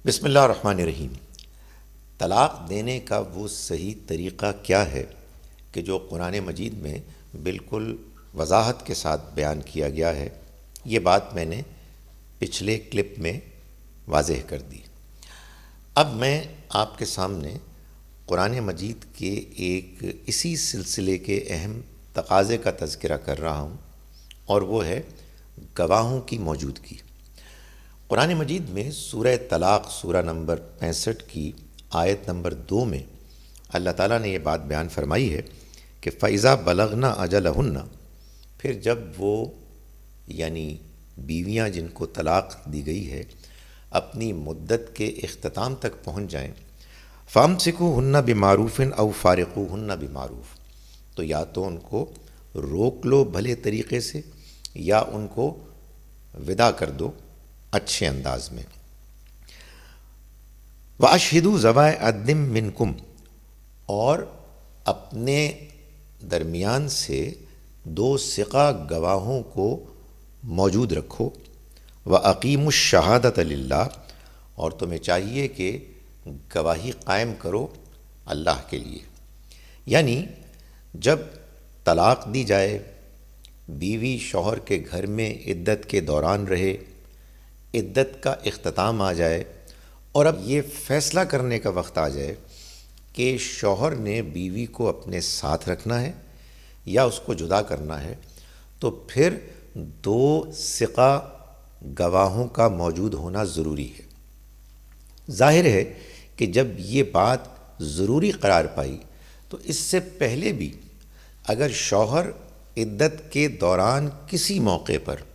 بسم اللہ الرحمن الرحیم۔ طلاق دینے کا وہ صحیح طریقہ کیا ہے کہ جو قرآن مجید میں بالکل وضاحت کے ساتھ بیان کیا گیا ہے، یہ بات میں نے پچھلے کلپ میں واضح کر دی۔ اب میں آپ کے سامنے قرآن مجید کے ایک اسی سلسلے کے اہم تقاضے کا تذکرہ کر رہا ہوں، اور وہ ہے گواہوں کی موجودگی۔ قرآن مجید میں سورہ طلاق سورہ نمبر 65 کی آیت نمبر 2 میں اللہ تعالیٰ نے یہ بات بیان فرمائی ہے کہ فَإِذَا بَلَغْنَا أَجَلَهُنَّ، پھر جب وہ یعنی بیویاں جن کو طلاق دی گئی ہے اپنی مدت کے اختتام تک پہنچ جائیں، فَأَمْسِكُوهُنَّ بِمَعْرُوفٍ أَوْ فَارِقُوهُنَّ بِمَعْرُوف، تو یا تو ان کو روک لو بھلے طریقے سے یا ان کو ودا کر دو اچھے انداز میں۔ وَأَشْهِدُوا ذَوَائِ عَدْلٍ مِّنْكُمْ، اور اپنے درمیان سے 2 ثقہ گواہوں کو موجود رکھو۔ وَأَقِیمُوا الشَّهَادَةَ لِلَّهِ، اور تمہیں چاہیے کہ گواہی قائم کرو اللہ کے لیے۔ یعنی جب طلاق دی جائے، بیوی شوہر کے گھر میں عدت کے دوران رہے، عدت کا اختتام آ جائے اور اب یہ فیصلہ کرنے کا وقت آ جائے کہ شوہر نے بیوی کو اپنے ساتھ رکھنا ہے یا اس کو جدا کرنا ہے، تو پھر 2 ثقہ گواہوں کا موجود ہونا ضروری ہے۔ ظاہر ہے کہ جب یہ بات ضروری قرار پائی تو اس سے پہلے بھی اگر شوہر عدت کے دوران کسی موقع پر،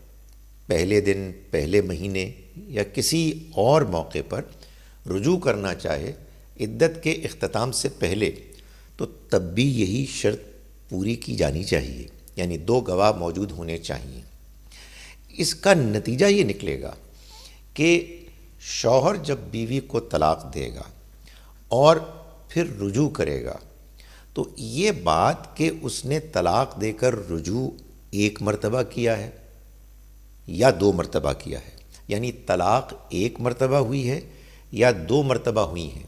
پہلے دن، پہلے مہینے یا کسی اور موقع پر رجوع کرنا چاہے عدت کے اختتام سے پہلے، تو تب بھی یہی شرط پوری کی جانی چاہیے، یعنی 2 گواہ موجود ہونے چاہیے۔ اس کا نتیجہ یہ نکلے گا کہ شوہر جب بیوی کو طلاق دے گا اور پھر رجوع کرے گا، تو یہ بات کہ اس نے طلاق دے کر رجوع 1 مرتبہ کیا ہے یا 2 مرتبہ کیا ہے، یعنی طلاق 1 مرتبہ ہوئی ہے یا 2 مرتبہ ہوئی ہیں،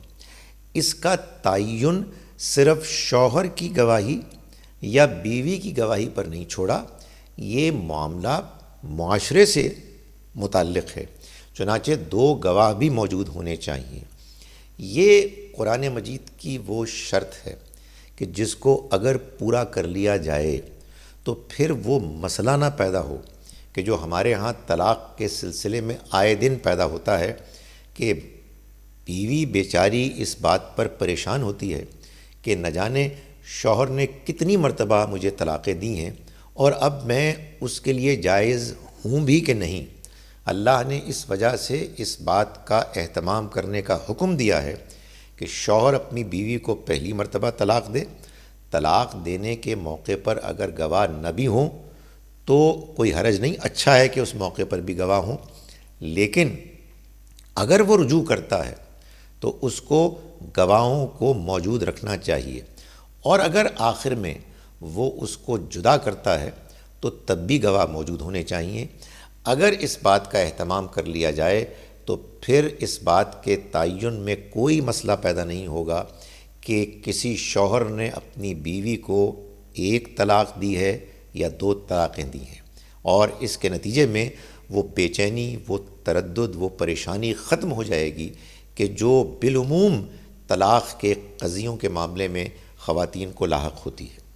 اس کا تعین صرف شوہر کی گواہی یا بیوی کی گواہی پر نہیں چھوڑا، یہ معاملہ معاشرے سے متعلق ہے، چنانچہ 2 گواہ بھی موجود ہونے چاہیے۔ یہ قرآن مجید کی وہ شرط ہے کہ جس کو اگر پورا کر لیا جائے تو پھر وہ مسئلہ نہ پیدا ہو کہ جو ہمارے ہاں طلاق کے سلسلے میں آئے دن پیدا ہوتا ہے کہ بیوی بیچاری اس بات پر پریشان ہوتی ہے کہ نہ جانے شوہر نے کتنی مرتبہ مجھے طلاقیں دی ہیں اور اب میں اس کے لیے جائز ہوں بھی کہ نہیں۔ اللہ نے اس وجہ سے اس بات کا اہتمام کرنے کا حکم دیا ہے کہ شوہر اپنی بیوی کو پہلی مرتبہ طلاق دے، طلاق دینے کے موقع پر اگر گواہ نہ بھی ہوں تو کوئی حرج نہیں، اچھا ہے کہ اس موقع پر بھی گواہ ہوں، لیکن اگر وہ رجوع کرتا ہے تو اس کو گواہوں کو موجود رکھنا چاہیے، اور اگر آخر میں وہ اس کو جدا کرتا ہے تو تب بھی گواہ موجود ہونے چاہیے۔ اگر اس بات کا اہتمام کر لیا جائے تو پھر اس بات کے تعین میں کوئی مسئلہ پیدا نہیں ہوگا کہ کسی شوہر نے اپنی بیوی کو 1 طلاق دی ہے یا 2 طلاقیں دی ہیں، اور اس کے نتیجے میں وہ بے چینی، وہ تردد، وہ پریشانی ختم ہو جائے گی کہ جو بالعموم طلاق کے قضیوں کے معاملے میں خواتین کو لاحق ہوتی ہے۔